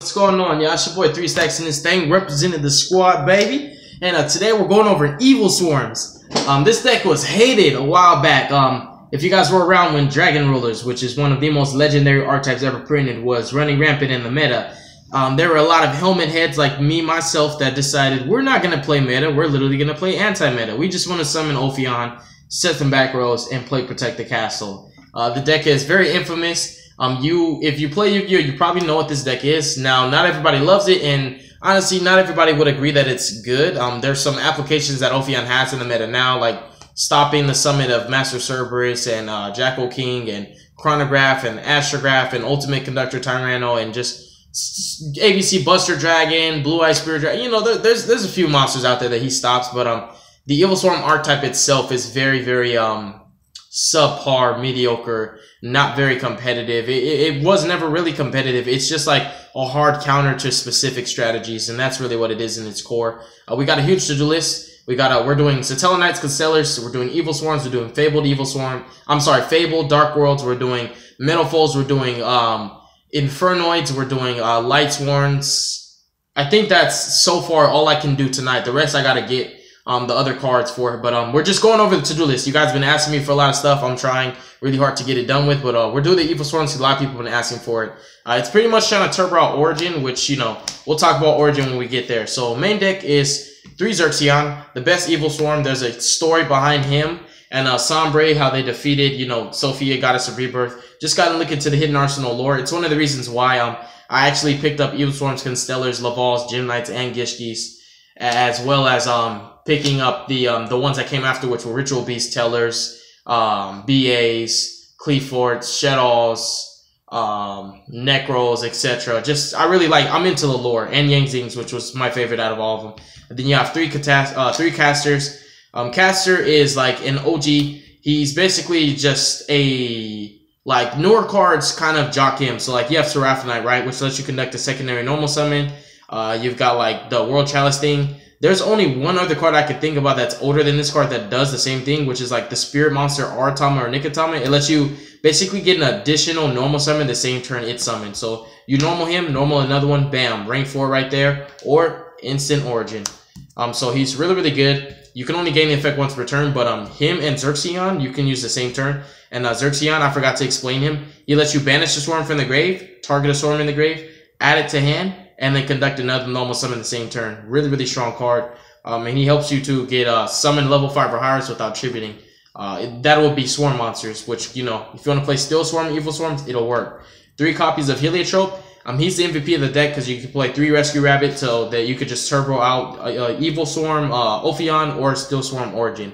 What's going on, y'all? It's your boy 3 Stacks in this thing, representing the squad, baby. And today we're going over Evilswarms. This deck was hated a while back. If you guys were around when Dragon Rulers, which is one of the most legendary archetypes ever printed, was running rampant in the meta, there were a lot of helmet heads like me, myself, that decided we're not going to play meta, we're literally going to play anti-meta. We just want to summon Ophion, set them back rows, and play Protect the Castle. The deck is very infamous. If you play Yu-Gi-Oh, you probably know what this deck is. Now, not everybody loves it, and honestly, not everybody would agree that it's good. There's some applications that Ophion has in the meta now, like stopping the summon of Master Cerberus and Jackal King and Chronograph and Astrograph and Ultimate Conductor Tyranno and just ABC Buster Dragon, Blue Eye Spirit Dragon. You know, there's a few monsters out there that he stops, but the Evilswarm archetype itself is very, very subpar, mediocre, not very competitive. It was never really competitive. It's just like a hard counter to specific strategies, and that's really what it is in its core. We got a huge to-do list. We're doing Satella Knights, Constellars, we're doing Evilswarms, we're doing Fabled Evilswarm. I'm sorry, Fabled Dark Worlds, we're doing Metal Foes, we're doing Infernoids, we're doing Lightsworns. I think that's so far all I can do tonight. The rest I gotta get the other cards for, but we're just going over the to-do list. You guys have been asking me for a lot of stuff. I'm trying really hard to get it done with, but we're doing the Evilswarms because a lot of people have been asking for it. It's pretty much trying to turbo out Origin, which, you know, we'll talk about Origin when we get there. So main deck is 3 Xerxeon, the best Evilswarm. There's a story behind him and Sombre, how they defeated, you know, Sophia, Goddess of Rebirth. Just got to look into the Hidden Arsenal lore. It's one of the reasons why I actually picked up Evilswarms, Constellars, Lavals, Gem Knights, and Gishkis, as well as picking up the ones that came after, which were Ritual Beast Tellers, BAs, Cleaforts, Shadows, Necros, etc. Just, I'm into the lore, and Yang Zings, which was my favorite out of all of them. And then you have three casters. Caster is like an OG. He's basically just a, like, newer cards kind of jock him. So like you have Seraphinite, right, which lets you conduct a secondary normal summon. You've got like the World Chalice thing. There's only one other card I could think about that's older than this card that does the same thing, which is like the Spirit Monster Aratama or Nikotama. It lets you basically get an additional normal summon the same turn it's summoned. So you normal him, normal another one, bam, rank 4 right there, or instant Origin. So he's really, really good. You can only gain the effect once per turn, but him and Xerxeon, you can use the same turn. And Xerxeon, I forgot to explain him. He lets you banish a swarm from the grave, target a swarm in the grave, add it to hand, and then conduct another normal summon the same turn. Really, really strong card. And he helps you to get summon level 5 or higher without tributing. That will be swarm monsters, which, you know, if you want to play Steel Swarm, Evilswarms, it'll work. 3 copies of Heliotrope. He's the MVP of the deck because you can play 3 Rescue Rabbit so that you could just turbo out Evilswarm, Ophion, or Steel Swarm Origin.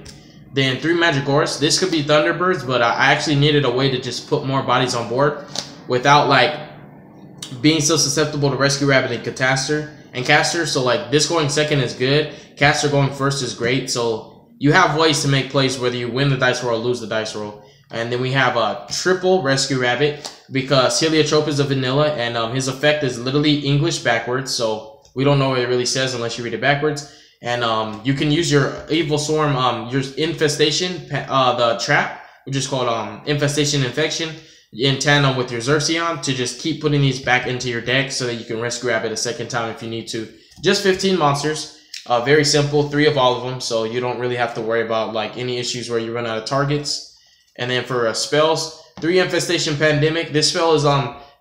Then 3 Magigoras. This could be Thunderbirds, but I actually needed a way to just put more bodies on board without, like, being so susceptible to Rescue Rabbit and Caster. So like this going second is good, Caster going first is great. So you have ways to make plays whether you win the dice roll or lose the dice roll. And then we have a triple Rescue Rabbit because Heliotrope is a vanilla and his effect is literally English backwards, so we don't know what it really says unless you read it backwards. And you can use your Evilswarm, your Infestation, the trap, which is called Infestation Infection, in tandem with your Xerxeon to just keep putting these back into your deck so that you can Rescue Rabbit a second time if you need to. Just 15 monsters. Very simple, 3 of all of them, so you don't really have to worry about like any issues where you run out of targets. And then for spells, 3 Infestation Pandemic. This spell is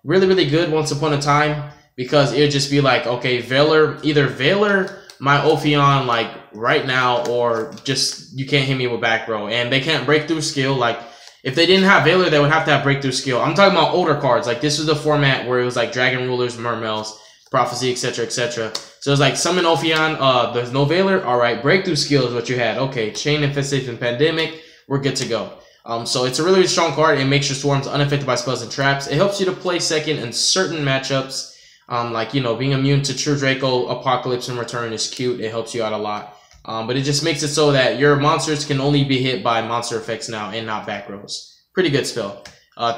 really, really good once upon a time because it would just be like, okay, either Veiler my Ophion like right now, or just you can't hit me with back row. And they can't break through skill. Like, if they didn't have Veiler, they would have to have Breakthrough Skill. I'm talking about older cards. Like, this was the format where it was like Dragon Rulers, Mermels, Prophecy, etc., etc. So it's like Summon Ophion, there's no Veiler. All right, Breakthrough Skill is what you had. Okay, Chain Infestation Pandemic, we're good to go. So it's a really, really strong card. It makes your swarms unaffected by spells and traps. It helps you to play second in certain matchups. Like, you know, being immune to True Draco, Apocalypse, and Return is cute. It helps you out a lot. But it just makes it so that your monsters can only be hit by monster effects now and not back rows. Pretty good spell.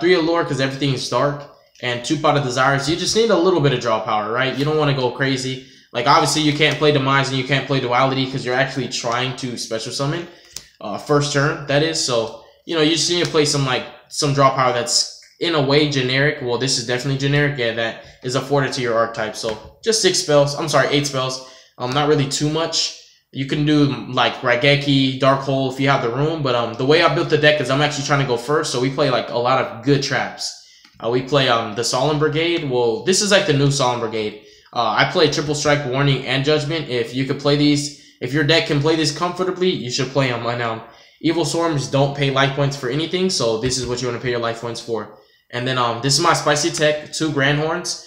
3 Allure because everything is dark. And 2 Pot of Desires. You just need a little bit of draw power, right? You don't want to go crazy. Like, obviously, you can't play Demise and you can't play Duality because you're actually trying to special summon. First turn, that is. So, you know, you just need to play some draw power that's in a way generic. Well, this is definitely generic. Yeah, that is afforded to your archetype. So just 8 spells. Not really too much. You can do like Raigeki, Dark Hole if you have the room. But the way I built the deck is I'm actually trying to go first. So we play like a lot of good traps. We play the Solemn Brigade. Well, this is like the new Solemn Brigade. I play Triple Strike, Warning, and Judgment. If you could play these, if your deck can play this comfortably, you should play them. And Evilswarms don't pay life points for anything, so this is what you want to pay your life points for. And then this is my spicy tech, 2 Grand Horns.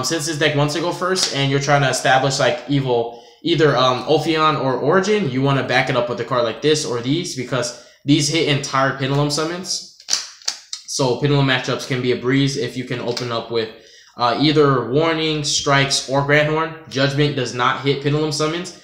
Since this deck wants to go first, and you're trying to establish like either Ophion or Origin, you want to back it up with a card like this or these, because these hit entire Pendulum summons. So Pendulum matchups can be a breeze if you can open up with either Warning, Strikes, or Grand Horn. Judgment does not hit Pendulum summons.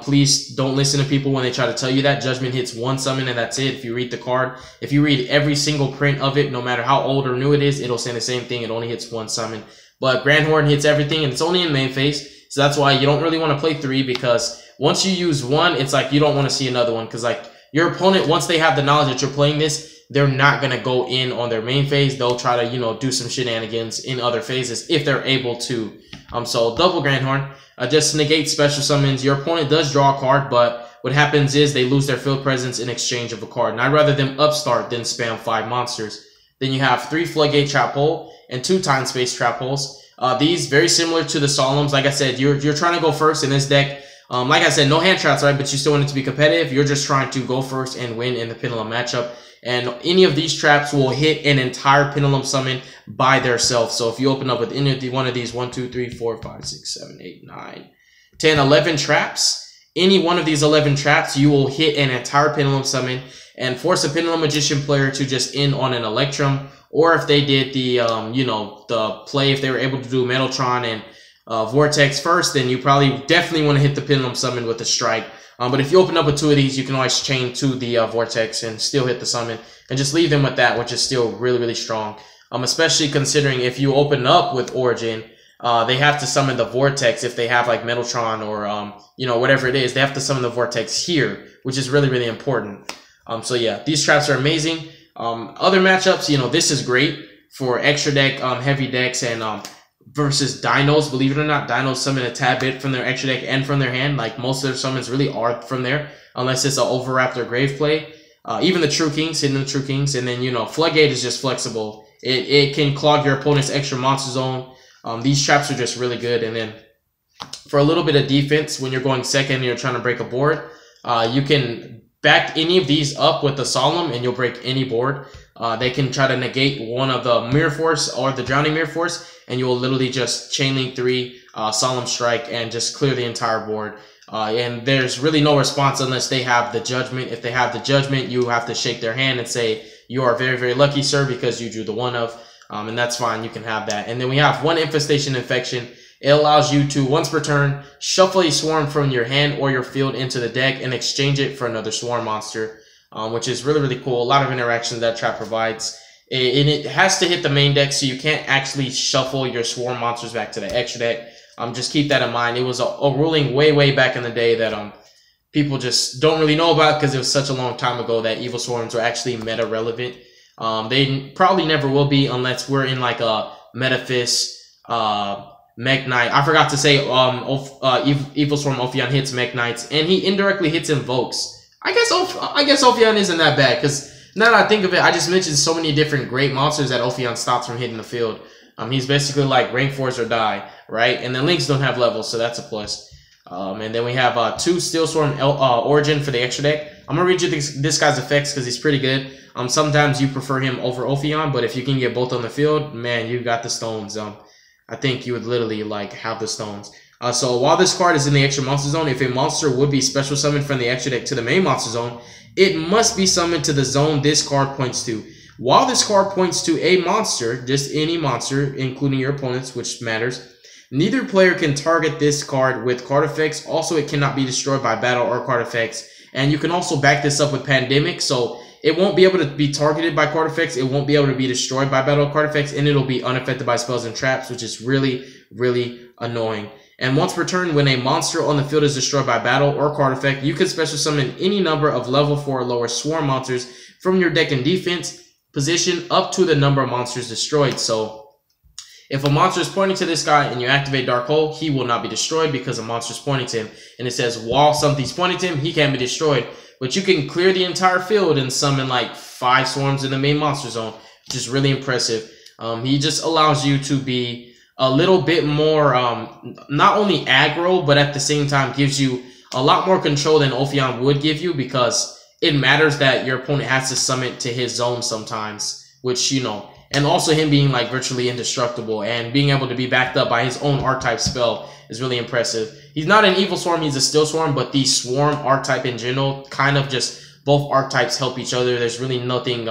Please don't listen to people when they try to tell you that. Judgment hits 1 summon and that's it. If you read the card, if you read every single print of it, no matter how old or new it is, it'll say the same thing. It only hits 1 summon. But Grand Horn hits everything, and it's only in main phase. So that's why you don't really want to play 3, because once you use 1, it's like you don't want to see another one. Because like your opponent, once they have the knowledge that you're playing this, they're not going to go in on their main phase. They'll try to, you know, do some shenanigans in other phases if they're able to. So double Grand Horn. Just negate special summons. Your opponent does draw a card, but what happens is they lose their field presence in exchange of a card. And I'd rather them upstart than spam 5 monsters. Then you have 3 Floodgate Trap Hole and 2 Time Space Trap Holes. These very similar to the Solemns. Like I said, you're trying to go first in this deck. Like I said, no hand traps, right? But you still want it to be competitive. You're just trying to go first and win in the Pendulum matchup. And any of these traps will hit an entire Pendulum summon by themselves. So if you open up with any one of these 1, 2, 3, 4, 5, 6, 7, 8, 9, 10, 11 traps, any one of these 11 traps, you will hit an entire Pendulum summon and force a Pendulum Magician player to just end on an Electrum. Or if they did the, you know, the play, if they were able to do Metaltron and Vortex first, then you probably definitely want to hit the Pendulum summon with a strike. But if you open up with 2 of these, you can always chain to the Vortex and still hit the summon. And just leave them with that, which is still really, really strong. Especially considering if you open up with Origin, they have to summon the Vortex if they have like Metaltron or, you know, whatever it is. They have to summon the Vortex here, which is really, really important. So yeah, these traps are amazing. Other matchups, you know, this is great for extra deck, heavy decks, and versus dinos. Believe it or not, dinos summon a tad bit from their extra deck and from their hand. Like most of their summons really are from there, unless it's an Overraptor Grave play. Even the True Kings, hitting the True Kings, and then, you know, Floodgate is just flexible. It can clog your opponent's extra monster zone. These traps are just really good. And then for a little bit of defense, when you're going second and you're trying to break a board, you can back any of these up with the Solemn and you'll break any board. They can try to negate one of the Mirror Force or the Drowning Mirror Force, and you will literally just chain link 3, Solemn Strike, and just clear the entire board. And there's really no response unless they have the Judgment. If they have the Judgment, you have to shake their hand and say, you are very, very lucky, sir, because you drew the 1 of. And that's fine. You can have that. And then we have 1 Infestation Infection. It allows you to, once per turn, shuffle a swarm from your hand or your field into the deck and exchange it for another swarm monster, which is really, really cool. A lot of interactions that trap provides. And it has to hit the main deck, so you can't actually shuffle your swarm monsters back to the extra deck. Just keep that in mind. It was a ruling way, way back in the day that people just don't really know about because it was such a long time ago that Evilswarms were actually meta relevant. They probably never will be unless we're in like a Metaphys, Mech Knight. I forgot to say Evilswarm Ophion hits Mech Knights, and he indirectly hits Invokes. I guess Ophion isn't that bad, because now that I think of it, I just mentioned so many different great monsters that Ophion stops from hitting the field. He's basically like rank 4s or die, right? And then Lynx don't have levels, so that's a plus. And then we have 2 Steelswarm Origin for the extra deck. I'm going to read you this guy's effects because he's pretty good. Sometimes you prefer him over Ophion, but if you can get both on the field, man, you got the stones. I think you would literally like have the stones. So while this card is in the extra monster zone, if a monster would be special summoned from the extra deck to the main monster zone, it must be summoned to the zone this card points to. While this card points to a monster, just any monster, including your opponent's, which matters, neither player can target this card with card effects. Also, it cannot be destroyed by battle or card effects. And you can also back this up with Pandemic, so it won't be able to be targeted by card effects, it won't be able to be destroyed by battle or card effects, and it'll be unaffected by spells and traps, which is really, really annoying. And once per turn, when a monster on the field is destroyed by battle or card effect, you can special summon any number of level 4 or lower swarm monsters from your deck in defense. position up to the number of monsters destroyed. So if a monster is pointing to this guy and you activate Dark Hole, he will not be destroyed because a monster is pointing to him. And it says while something's pointing to him, he can't be destroyed. But you can clear the entire field and summon like 5 swarms in the main monster zone, which is really impressive. He just allows you to be a little bit more, not only aggro, but at the same time gives you a lot more control than Ophion would give you, because it matters that your opponent has to summon to his zone sometimes, which, you know, and also him being like virtually indestructible and being able to be backed up by his own archetype spell is really impressive. He's not an Evilswarm, he's a Still Swarm, but the Swarm archetype in general, kind of just both archetypes help each other. There's really nothing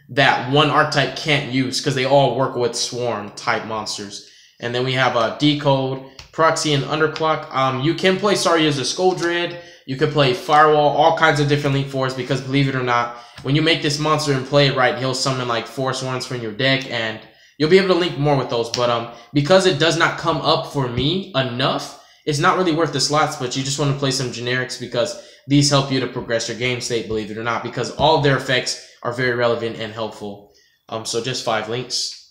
that one archetype can't use because they all work with Swarm type monsters. And then we have a Decode, Proxy, and Underclock. You can play Sorry as a Skull Dread. You can play Firewall, all kinds of different Link 4s, because believe it or not, when you make this monster and play it right, he'll summon like 4 swarms from your deck, and you'll be able to link more with those. But because it does not come up for me enough, it's not really worth the slots, but you just want to play some generics because these help you to progress your game state, believe it or not, because all of their effects are very relevant and helpful. So just 5 links.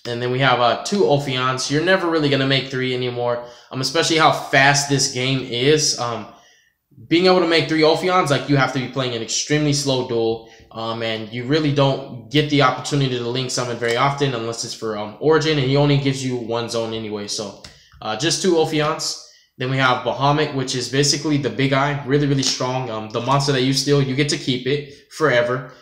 And then we have 2 Ophions. You're never really going to make 3 anymore, especially how fast this game is. Being able to make 3 Ophions, like, you have to be playing an extremely slow duel, and you really don't get the opportunity to link summon very often unless it's for Origin, and he only gives you 1 zone anyway. So just 2 Ophions. Then we have Bahamut, which is basically the big eye, really, really strong. The monster that you steal, you get to keep it forever.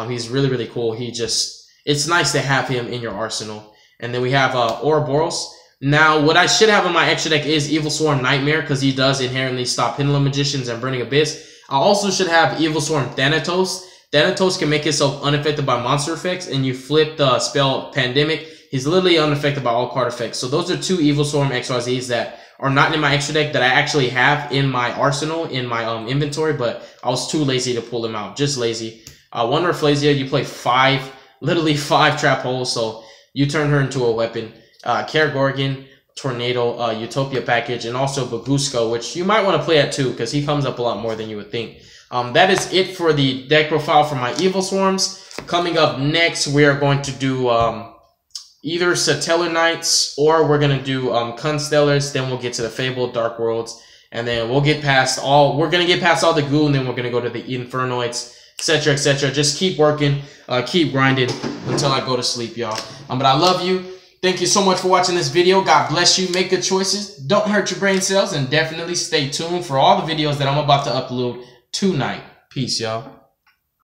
He's really, really cool. It's nice to have him in your arsenal. And then we have Ouroboros. Now, what I should have in my extra deck is Evilswarm Nightmare, because he does inherently stop Pendulum Magicians and Burning Abyss. I also should have Evilswarm Thanatos. Thanatos can make himself unaffected by monster effects, and you flip the spell Pandemic. He's literally unaffected by all card effects. So those are 2 Evilswarm XYZs that are not in my extra deck that I actually have in my arsenal, in my inventory, but I was too lazy to pull them out. Just lazy. One Rafflesia, you play 5, literally 5 Trap Holes, so you turn her into a weapon. Kergorgan, Tornado, Utopia package, and also Bagusko, which you might want to play at 2 because he comes up a lot more than you would think. That is it for the deck profile for my Evilswarms. Coming up next, we are going to do either Satellar Knights, or we're going to do Constellars. Then we'll get to the Fabled Dark Worlds, and then we'll get past all. We're going to get past all the goo, and then we're going to go to the Infernoids, etc., etc. Just keep working, keep grinding until I go to sleep, y'all. But I love you. Thank you so much for watching this video. God bless you. Make good choices. Don't hurt your brain cells. And definitely stay tuned for all the videos that I'm about to upload tonight. Peace, y'all.